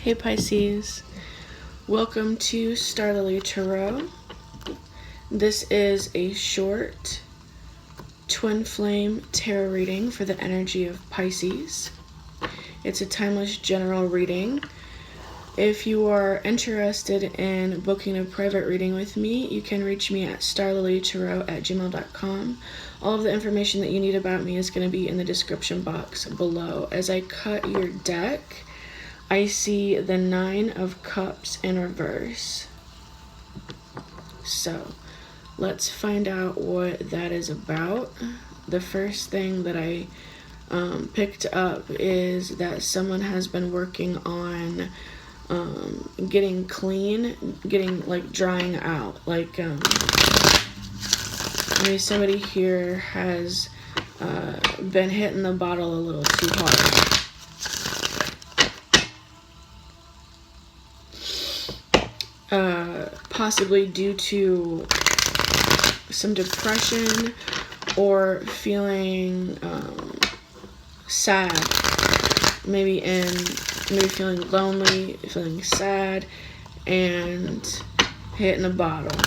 Hey Pisces, welcome to starlilytarot. This is a short twin flame tarot reading for the energy of Pisces. It's a timeless general reading. If you are interested in booking a private reading with me, you can reach me at starlilytarot@gmail.com. All of the information that you need about me is going to be in the description box below. As I cut your deck, I see the 9 of Cups in reverse. So let's find out what that is about. The first thing that I picked up is that someone has been working on getting clean, getting like drying out. Like maybe somebody here has been hitting the bottle a little too hard. Possibly due to some depression or feeling sad, maybe feeling lonely, feeling sad, and hitting a bottle,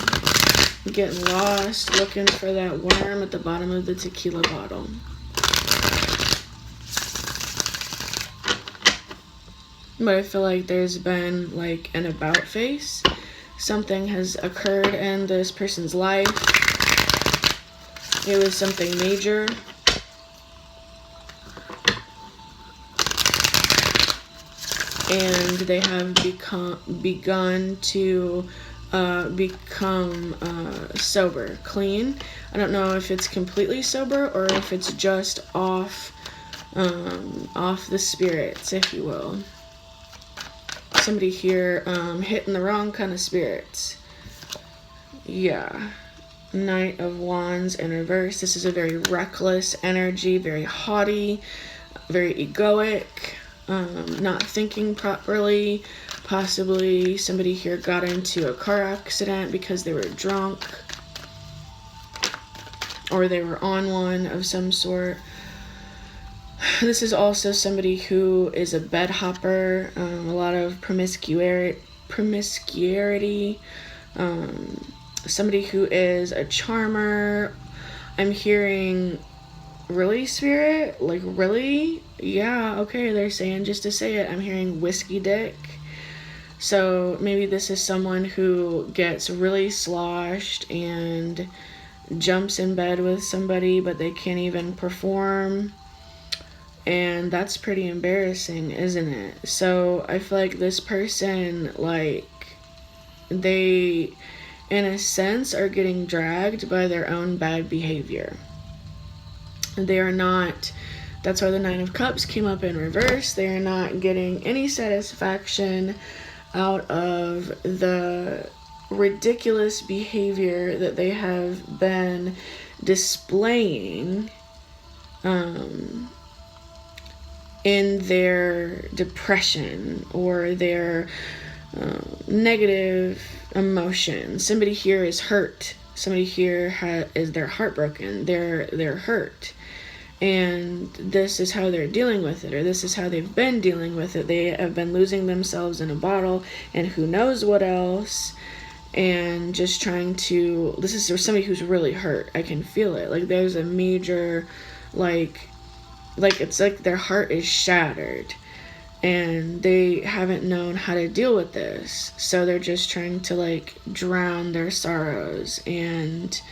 getting lost, looking for that worm at the bottom of the tequila bottle. But I feel like there's been like an about face. Something has occurred in this person's life. It was something major. And they have begun to become sober, clean. I don't know if it's completely sober or if it's just off the spirits, if you will. Somebody here hitting the wrong kind of spirits. Yeah. Knight of Wands in reverse. This is a very reckless energy, very haughty, very egoic, not thinking properly. Possibly somebody here got into a car accident because they were drunk, or they were on one of some sort. This is also somebody who is a bed hopper, a lot of promiscuity, somebody who is a charmer. I'm hearing really spirit, like really? Yeah, okay, they're saying just to say it. I'm hearing whiskey dick. So maybe this is someone who gets really sloshed and jumps in bed with somebody, but they can't even perform. And that's pretty embarrassing, isn't it? So I feel like this person, like, they, in a sense, are getting dragged by their own bad behavior. They are not, that's why the 9 of Cups came up in reverse. They are not getting any satisfaction out of the ridiculous behavior that they have been displaying in their depression or their negative emotions. Somebody here is hurt. Somebody here is they're heartbroken. They're hurt. And this is how they're dealing with it, or this is how they've been dealing with it. They have been losing themselves in a bottle and who knows what else, and just trying to, this is somebody who's really hurt. I can feel it. Like there's a major, like it's like their heart is shattered and they haven't known how to deal with this. So they're just trying to like drown their sorrows and,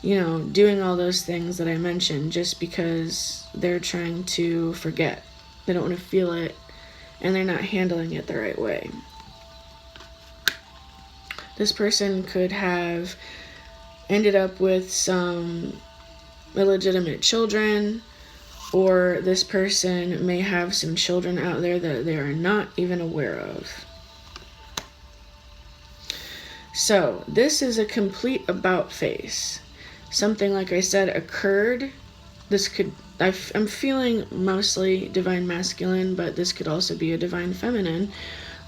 you know, doing all those things that I mentioned just because they're trying to forget. They don't want to feel it and they're not handling it the right way. This person could have ended up with some illegitimate children, or this person may have some children out there that they are not even aware of. So this is a complete about face. Something, like I said, occurred. This could, I'm feeling mostly divine masculine, but this could also be a divine feminine.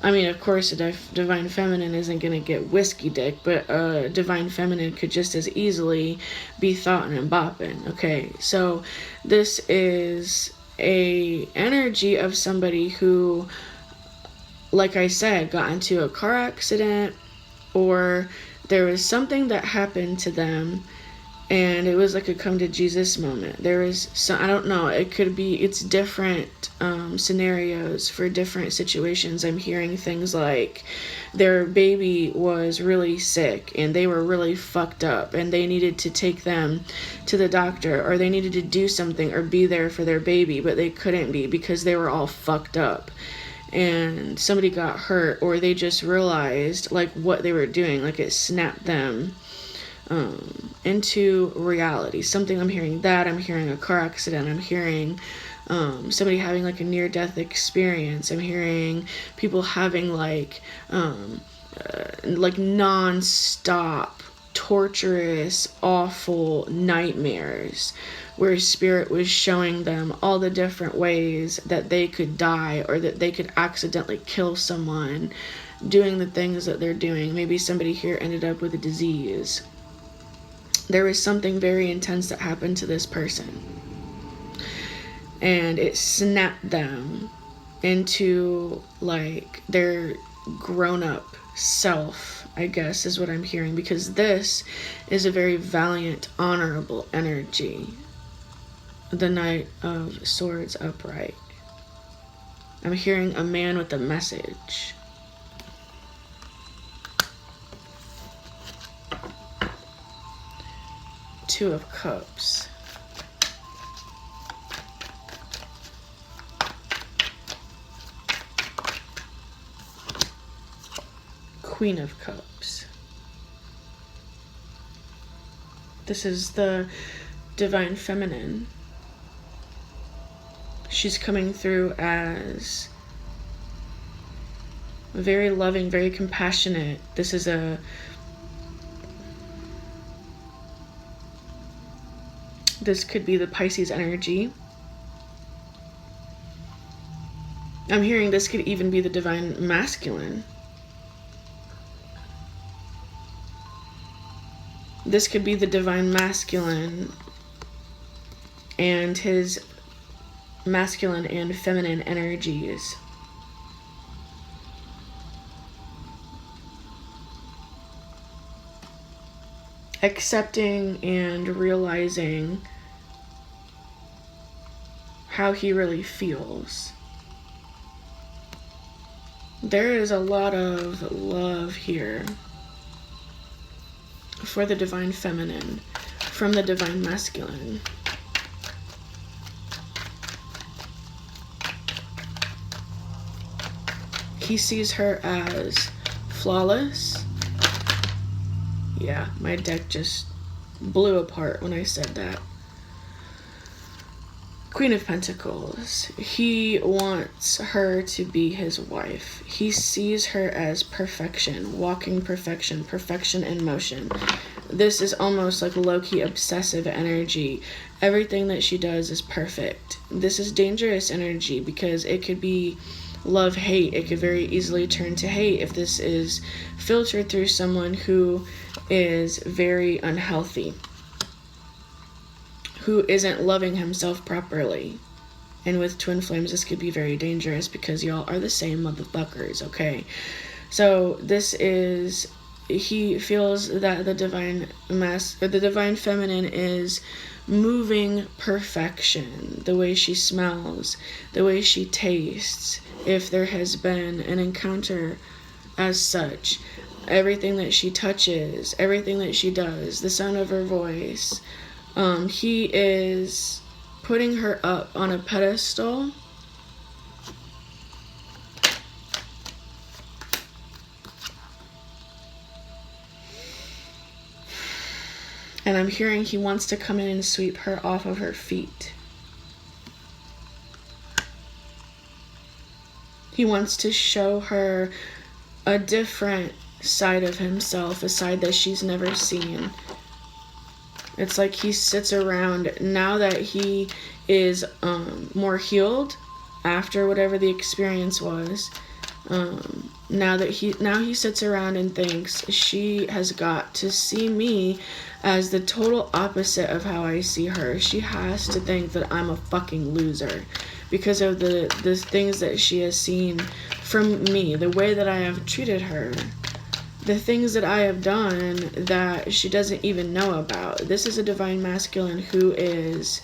I mean, of course, a divine feminine isn't going to get whiskey dick, but a divine feminine could just as easily be thoughtin' and bopping. Okay, so this is a energy of somebody who like I said, got into a car accident, or there was something that happened to them, and it was like a come to Jesus moment. There was some, I don't know, it could be, it's different scenarios for different situations. I'm hearing things like their baby was really sick and they were really fucked up and they needed to take them to the doctor, or they needed to do something or be there for their baby, but they couldn't be because they were all fucked up. And somebody got hurt, or they just realized like what they were doing, like it snapped them into reality. Something, I'm hearing that, I'm hearing a car accident, I'm hearing somebody having like a near-death experience, I'm hearing people having like non-stop torturous, awful nightmares where spirit was showing them all the different ways that they could die, or that they could accidentally kill someone doing the things that they're doing. Maybe somebody here ended up with a disease. There was something very intense that happened to this person, and it snapped them into like their grown-up self, I guess is what I'm hearing, because this is a very valiant, honorable energy. The Knight of Swords upright. I'm hearing a man with a message. Two of Cups. Queen of Cups. This is the Divine Feminine. She's coming through as very loving, very compassionate. This is this could be the Pisces energy. I'm hearing this could even be the Divine Masculine. This could be the Divine Masculine and his masculine and feminine energies. Accepting and realizing how he really feels. There is a lot of love here for the Divine Feminine from the Divine Masculine. He sees her as flawless. Yeah, my deck just blew apart when I said that. Queen of Pentacles. He wants her to be his wife. He sees her as perfection, walking perfection, perfection in motion. This is almost like low-key obsessive energy. Everything that she does is perfect. This is dangerous energy because it could be love-hate. It could very easily turn to hate if this is filtered through someone who is very unhealthy, who isn't loving himself properly. And with twin flames, this could be very dangerous because y'all are the same motherfuckers, okay? So this is, he feels that the Divine Feminine is moving perfection, the way she smells, the way she tastes, if there has been an encounter as such, everything that she touches, everything that she does, the sound of her voice. He is putting her up on a pedestal. And I'm hearing he wants to come in and sweep her off of her feet. He wants to show her a different side of himself, a side that she's never seen. It's like he sits around, now that he is more healed after whatever the experience was. Now he sits around and thinks, she has got to see me as the total opposite of how I see her. She has to think that I'm a fucking loser because of the things that she has seen from me, the way that I have treated her, the things that I have done that she doesn't even know about. This is a divine masculine who is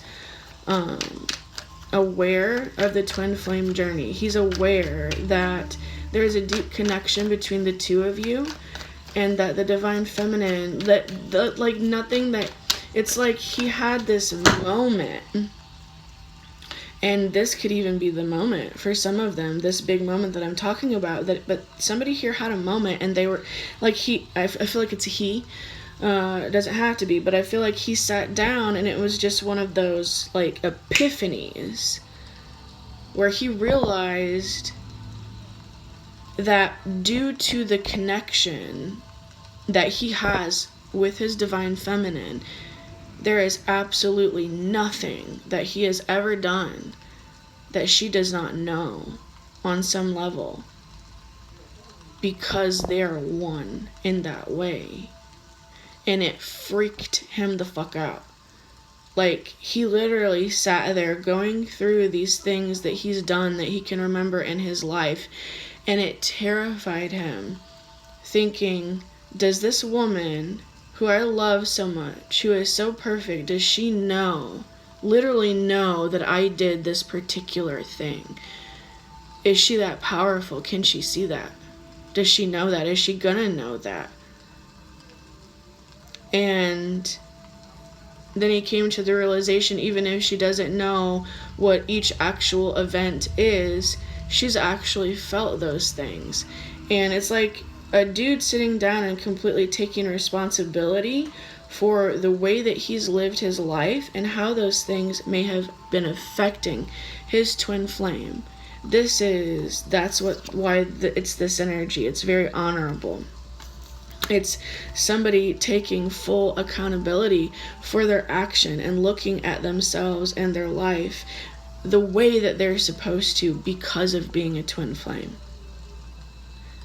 aware of the twin flame journey. He's aware that there is a deep connection between the two of you, and that the divine feminine, like nothing that, it's like he had this moment, and this could even be the moment for some of them, this big moment that I'm talking about, but somebody here had a moment, and they were like, I feel like it's a he, it doesn't have to be, but I feel like he sat down and it was just one of those like epiphanies where he realized that due to the connection that he has with his divine feminine, there is absolutely nothing that he has ever done that she does not know on some level, because they are one in that way. And it freaked him the fuck out. Like, he literally sat there going through these things that he's done that he can remember in his life, and it terrified him, thinking, does this woman who I love so much, who is so perfect, does she know, literally know that I did this particular thing? Is she that powerful? Can she see that? Does she know that? Is she gonna know that? And then he came to the realization, even if she doesn't know what each actual event is, she's actually felt those things. And it's like a dude sitting down and completely taking responsibility for the way that he's lived his life and how those things may have been affecting his twin flame. That's why it's this energy. It's very honorable. It's somebody taking full accountability for their action and looking at themselves and their life the way that they're supposed to because of being a twin flame.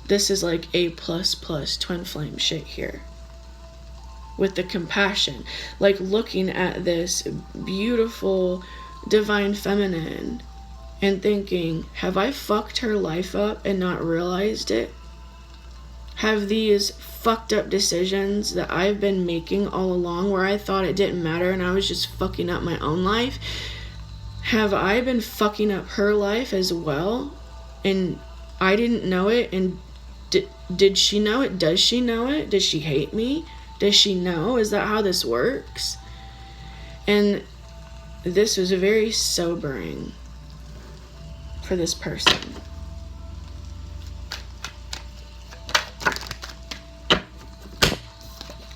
This is like A++ twin flame shit here. With the compassion. Like looking at this beautiful divine feminine and thinking, have I fucked her life up and not realized it? Have these fucked up decisions that I've been making all along, where I thought it didn't matter and I was just fucking up my own life, have I been fucking up her life as well? And I didn't know it, and did she know it? Does she know it? Does she hate me? Does she know? Is that how this works? And this was very sobering for this person.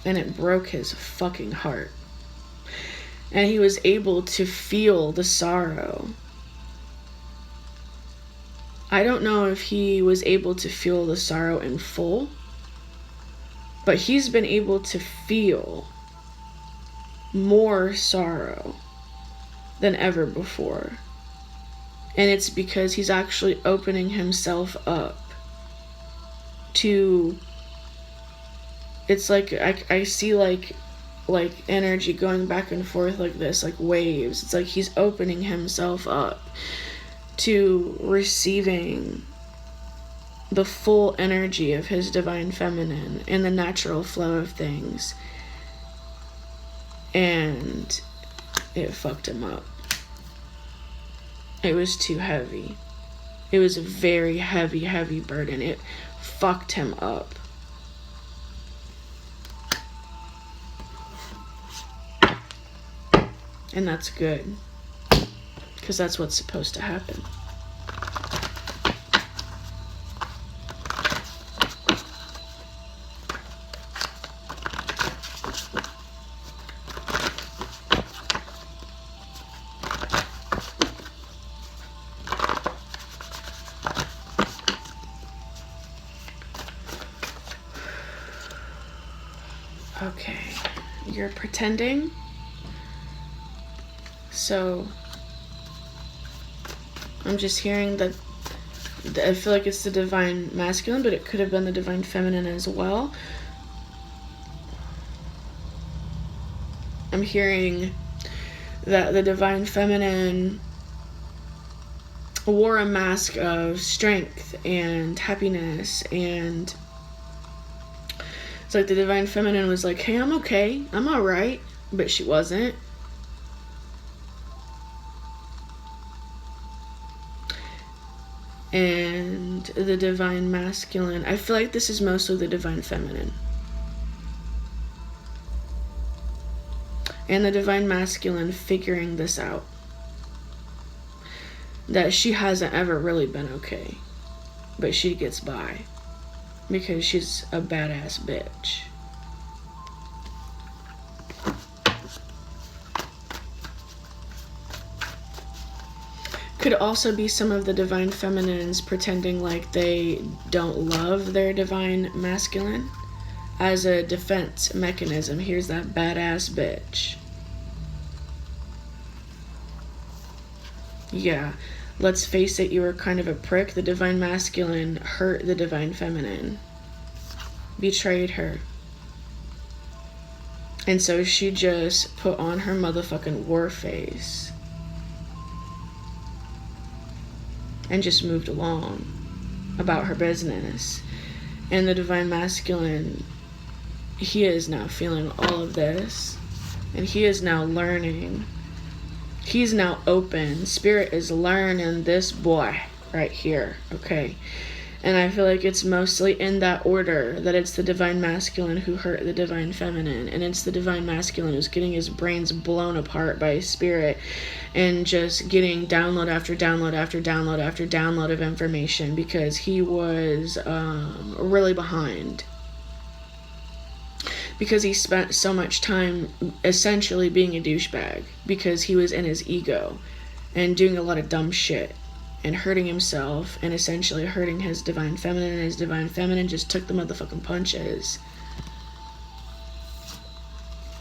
And it broke his fucking heart. And he was able to feel the sorrow. I don't know if he was able to feel the sorrow in full, but he's been able to feel more sorrow than ever before. And it's because he's actually opening himself up to, it's like I see like energy going back and forth like this, like waves. It's like he's opening himself up to receiving the full energy of his divine feminine and the natural flow of things. And it fucked him up. It was too heavy. It was a very heavy burden. It fucked him up. And that's good, because that's what's supposed to happen. Okay, you're pretending. So I'm just hearing that I feel like it's the divine masculine, but it could have been the divine feminine as well. I'm hearing that the divine feminine wore a mask of strength and happiness, and it's like the divine feminine was like, hey, I'm okay, I'm all right, but she wasn't. And the divine masculine, I feel like this is mostly the divine feminine. And the divine masculine figuring this out. That she hasn't ever really been okay. But she gets by. Because she's a badass bitch. Could also be some of the divine feminines pretending like they don't love their divine masculine as a defense mechanism. Here's that badass bitch. Yeah, let's face it, you were kind of a prick. The divine masculine hurt the divine feminine, betrayed her. And so she just put on her motherfucking war face and just moved along about her business. And the divine masculine, he is now feeling all of this, and he is now learning. He's now open. Spirit is learning this boy right here, okay? And I feel like it's mostly in that order, that it's the divine masculine who hurt the divine feminine, and it's the divine masculine who's getting his brains blown apart by spirit and just getting download after download after download after download of information, because he was really behind. Because he spent so much time essentially being a douchebag, because he was in his ego and doing a lot of dumb shit and hurting himself and essentially hurting his divine feminine, and his divine feminine just took the motherfucking punches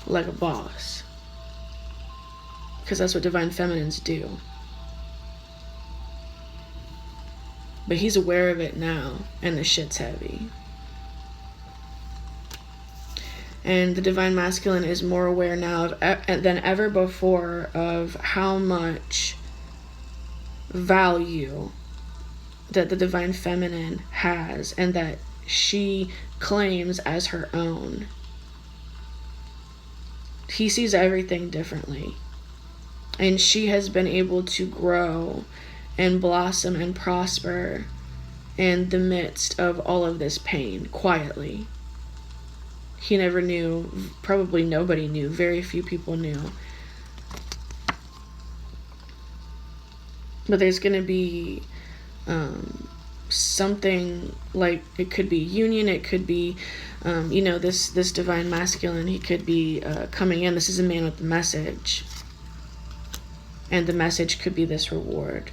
like a boss, because that's what divine feminines do. But he's aware of it now, and the shit's heavy. And the divine masculine is more aware now than ever before of how much value that the divine feminine has and that she claims as her own. He sees everything differently. And she has been able to grow and blossom and prosper in the midst of all of this pain, quietly. He never knew, probably nobody knew, very few people knew. But there's going to be something like, it could be union, it could be, this divine masculine, he could be coming in. This is a man with a message. And the message could be this reward.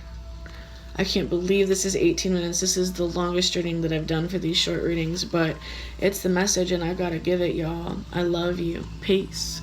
I can't believe this is 18 minutes. This is the longest reading that I've done for these short readings, but it's the message and I gotta give it, y'all. I love you. Peace.